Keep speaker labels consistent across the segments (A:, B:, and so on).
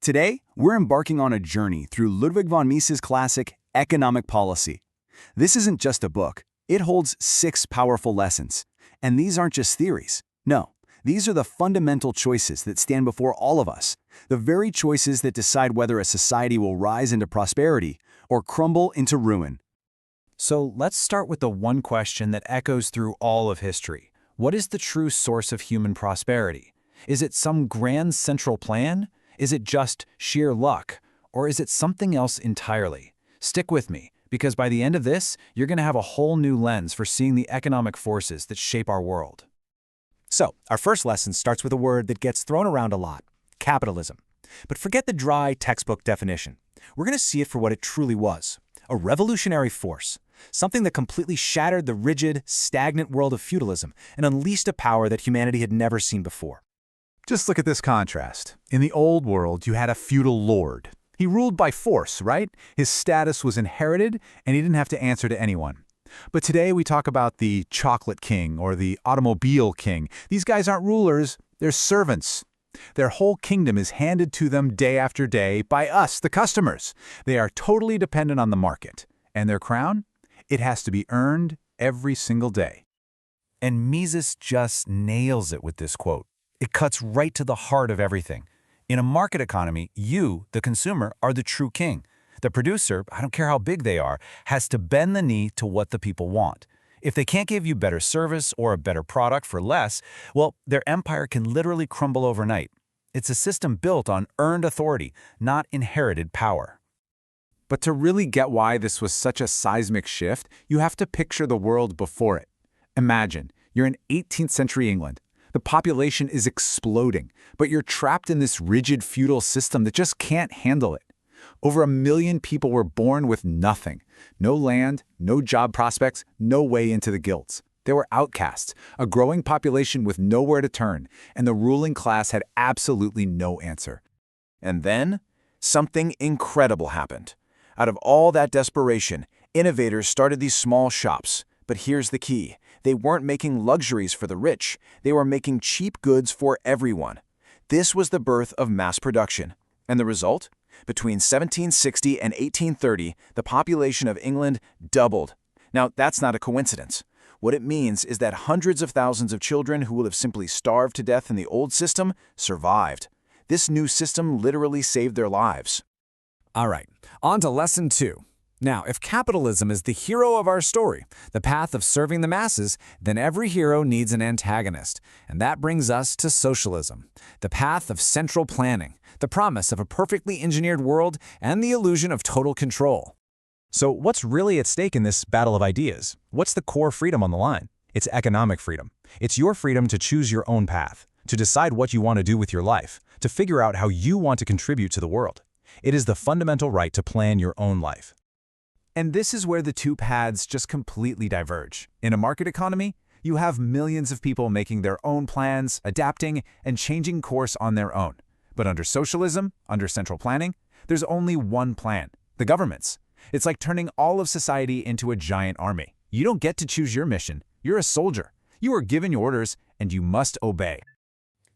A: Today, we're embarking on a journey through Ludwig von Mises' classic, Economic Policy. This isn't just a book. It holds 6 powerful lessons. And these aren't just theories. No, these are the fundamental choices that stand before all of us, the very choices that decide whether a society will rise into prosperity or crumble into ruin.
B: So let's start with the one question that echoes through all of history. What is the true source of human prosperity? Is it some grand central plan? Is it just sheer luck? Or is it something else entirely? Stick with me, because by the end of this, you're going to have a whole new lens for seeing the economic forces that shape our world.
C: So, our first lesson starts with a word that gets thrown around a lot: capitalism. But forget the dry textbook definition. We're going to see it for what it truly was: a revolutionary force, something that completely shattered the rigid, stagnant world of feudalism and unleashed a power that humanity had never seen before.
D: Just look at this contrast. In the old world, you had a feudal lord. He ruled by force, right? His status was inherited, and he didn't have to answer to anyone. But today we talk about the chocolate king or the automobile king. These guys aren't rulers, they're servants. Their whole kingdom is handed to them day after day by us, the customers. They are totally dependent on the market. And their crown? It has to be earned every single day.
B: And Mises just nails it with this quote. It cuts right to the heart of everything. In a market economy, you, the consumer, are the true king. The producer, I don't care how big they are, has to bend the knee to what the people want. If they can't give you better service or a better product for less, well, their empire can literally crumble overnight. It's a system built on earned authority, not inherited power.
D: But to really get why this was such a seismic shift, you have to picture the world before it. Imagine, you're in 18th century England. The population is exploding, but you're trapped in this rigid feudal system that just can't handle it. Over 1 million people were born with nothing. No land, no job prospects, no way into the guilds. They were outcasts, a growing population with nowhere to turn, and the ruling class had absolutely no answer.
E: And then, something incredible happened. Out of all that desperation, innovators started these small shops. But here's the key. They weren't making luxuries for the rich. They were making cheap goods for everyone. This was the birth of mass production. And the result? Between 1760 and 1830, the population of England doubled. Now, that's not a coincidence. What it means is that hundreds of thousands of children who would have simply starved to death in the old system survived. This new system literally saved their lives.
C: All right, on to lesson 2. Now, if capitalism is the hero of our story, the path of serving the masses, then every hero needs an antagonist. And that brings us to socialism, the path of central planning, the promise of a perfectly engineered world, and the illusion of total control. So what's really at stake in this battle of ideas? What's the core freedom on the line? It's economic freedom. It's your freedom to choose your own path, to decide what you want to do with your life, to figure out how you want to contribute to the world. It is the fundamental right to plan your own life. And this is where the two paths just completely diverge. In a market economy, you have millions of people making their own plans, adapting, and changing course on their own. But under socialism, under central planning, there's only one plan: the government's. It's like turning all of society into a giant army. You don't get to choose your mission. You're a soldier. You are given your orders, and you must obey.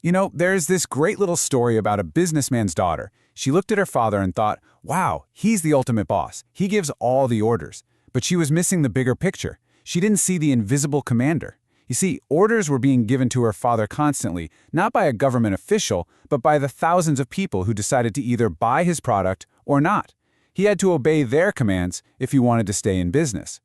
C: You know, there's this great little story about a businessman's daughter. She looked at her father and thought, wow, he's the ultimate boss. He gives all the orders. But she was missing the bigger picture. She didn't see the invisible commander. You see, orders were being given to her father constantly, not by a government official, but by the thousands of people who decided to either buy his product or not. He had to obey their commands if he wanted to stay in business.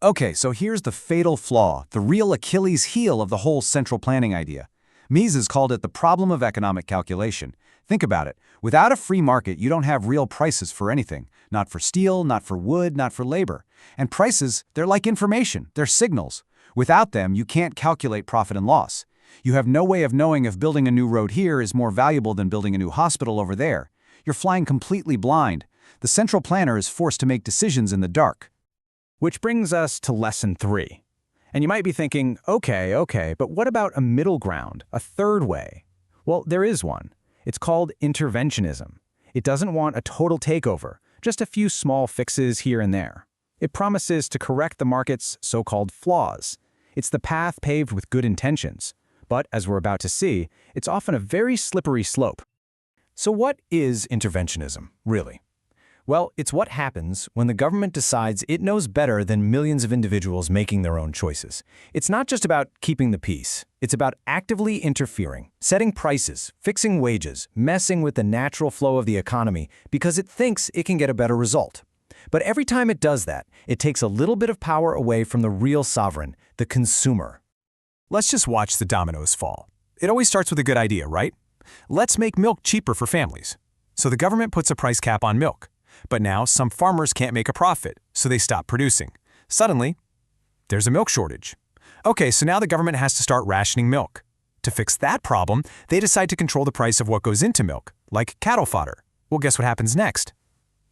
F: Okay, so here's the fatal flaw, the real Achilles heel of the whole central planning idea. Mises called it the problem of economic calculation. Think about it. Without a free market, you don't have real prices for anything. Not for steel, not for wood, not for labor. And prices, they're like information. They're signals. Without them, you can't calculate profit and loss. You have no way of knowing if building a new road here is more valuable than building a new hospital over there. You're flying completely blind. The central planner is forced to make decisions in the dark.
C: Which brings us to lesson 3. And you might be thinking, okay, but what about a middle ground, a third way? Well, there is one. It's called interventionism. It doesn't want a total takeover, just a few small fixes here and there. It promises to correct the market's so-called flaws. It's the path paved with good intentions. But, as we're about to see, it's often a very slippery slope. So what is interventionism, really? Well, it's what happens when the government decides it knows better than millions of individuals making their own choices. It's not just about keeping the peace. It's about actively interfering, setting prices, fixing wages, messing with the natural flow of the economy because it thinks it can get a better result. But every time it does that, it takes a little bit of power away from the real sovereign, the consumer.
B: Let's just watch the dominoes fall. It always starts with a good idea, right? Let's make milk cheaper for families. So the government puts a price cap on milk. But now some farmers can't make a profit, so they stop producing. Suddenly, there's a milk shortage. Okay, so now the government has to start rationing milk. To fix that problem, they decide to control the price of what goes into milk, like cattle fodder. Well, guess what happens next?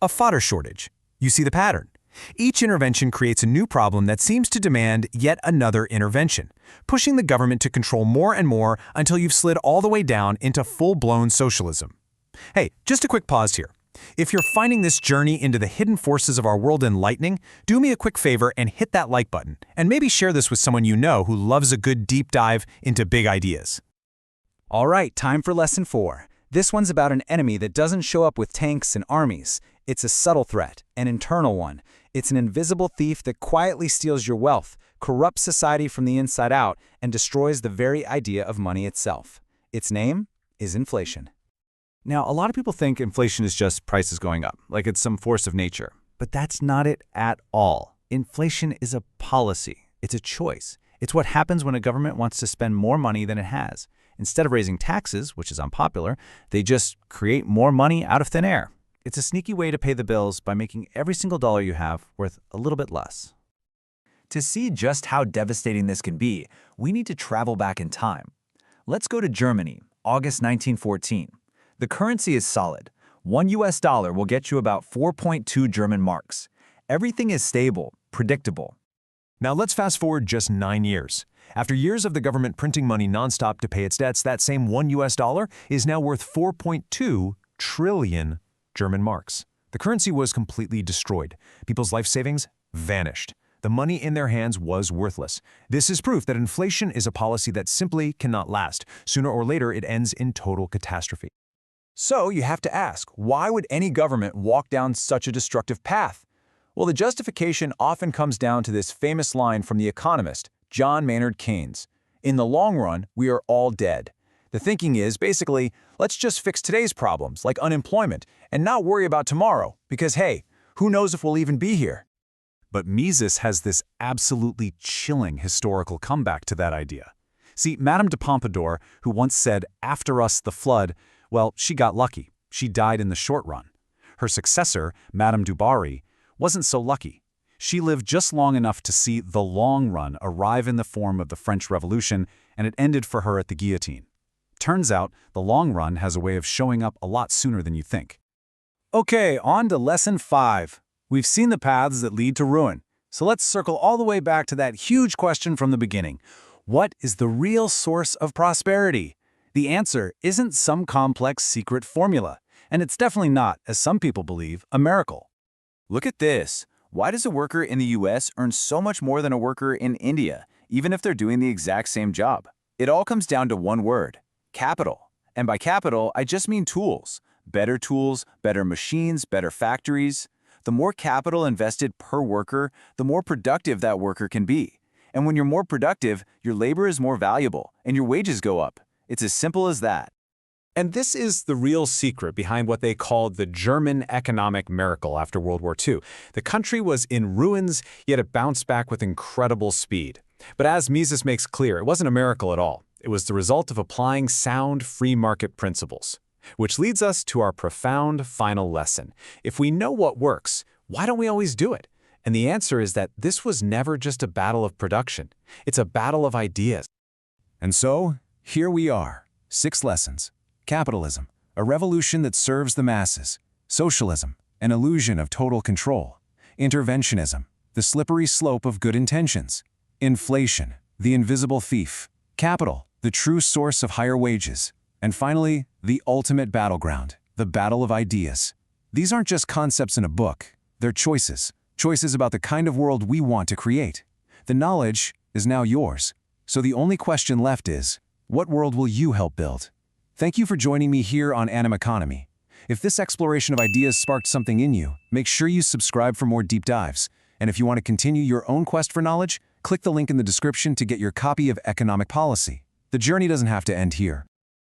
B: A fodder shortage. You see the pattern. Each intervention creates a new problem that seems to demand yet another intervention, pushing the government to control more and more until you've slid all the way down into full-blown socialism. Hey, just a quick pause here. If you're finding this journey into the hidden forces of our world enlightening, do me a quick favor and hit that like button, and maybe share this with someone you know who loves a good deep dive into big ideas.
F: All right, time for lesson 4. This one's about an enemy that doesn't show up with tanks and armies. It's a subtle threat, an internal one. It's an invisible thief that quietly steals your wealth, corrupts society from the inside out, and destroys the very idea of money itself. Its name is inflation.
A: Now, a lot of people think inflation is just prices going up, like it's some force of nature. But that's not it at all. Inflation is a policy. It's a choice. It's what happens when a government wants to spend more money than it has. Instead of raising taxes, which is unpopular, they just create more money out of thin air. It's a sneaky way to pay the bills by making every single dollar you have worth a little bit less.
G: To see just how devastating this can be, we need to travel back in time. Let's go to Germany, August 1914. The currency is solid. $1 will get you about 4.2 German marks. Everything is stable, predictable.
B: Now let's fast forward just 9 years. After years of the government printing money nonstop to pay its debts, that same $1 is now worth 4.2 trillion German marks. The currency was completely destroyed. People's life savings vanished. The money in their hands was worthless. This is proof that inflation is a policy that simply cannot last. Sooner or later, it ends in total catastrophe.
A: So you have to ask, why would any government walk down such a destructive path? Well, the justification often comes down to this famous line from the economist, John Maynard Keynes. In the long run, we are all dead. The thinking is, basically, let's just fix today's problems, like unemployment, and not worry about tomorrow, because hey, who knows if we'll even be here? But Mises has this absolutely chilling historical comeback to that idea. See, Madame de Pompadour, who once said, "After us the flood," well, she got lucky. She died in the short run. Her successor, Madame du Barry, wasn't so lucky. She lived just long enough to see the long run arrive in the form of the French Revolution, and it ended for her at the guillotine. Turns out, the long run has a way of showing up a lot sooner than you think. Okay, on to lesson 5. We've seen the paths that lead to ruin. So let's circle all the way back to that huge question from the beginning. What is the real source of prosperity? The answer isn't some complex secret formula, and it's definitely not, as some people believe, a miracle.
E: Look at this. Why does a worker in the US earn so much more than a worker in India, even if they're doing the exact same job? It all comes down to one word: capital. And by capital, I just mean tools. Better tools, better machines, better factories. The more capital invested per worker, the more productive that worker can be. And when you're more productive, your labor is more valuable, and your wages go up. It's as simple as that.
B: And this is the real secret behind what they called the German economic miracle after World War II. The country was in ruins, yet it bounced back with incredible speed. But as Mises makes clear, it wasn't a miracle at all. It was the result of applying sound free market principles. Which leads us to our profound final lesson. If we know what works, why don't we always do it? And the answer is that this was never just a battle of production. It's a battle of ideas.
A: And so, here we are. 6 lessons. Capitalism, a revolution that serves the masses. Socialism, an illusion of total control. Interventionism, the slippery slope of good intentions. Inflation, the invisible thief. Capital, the true source of higher wages. And finally, the ultimate battleground, the battle of ideas. These aren't just concepts in a book. They're choices. Choices about the kind of world we want to create. The knowledge is now yours. So the only question left is, what world will you help build?
F: Thank you for joining me here on Animeconomy. If this exploration of ideas sparked something in you, make sure you subscribe for more deep dives. And if you want to continue your own quest for knowledge, click the link in the description to get your copy of Economic Policy. The journey doesn't have to end here.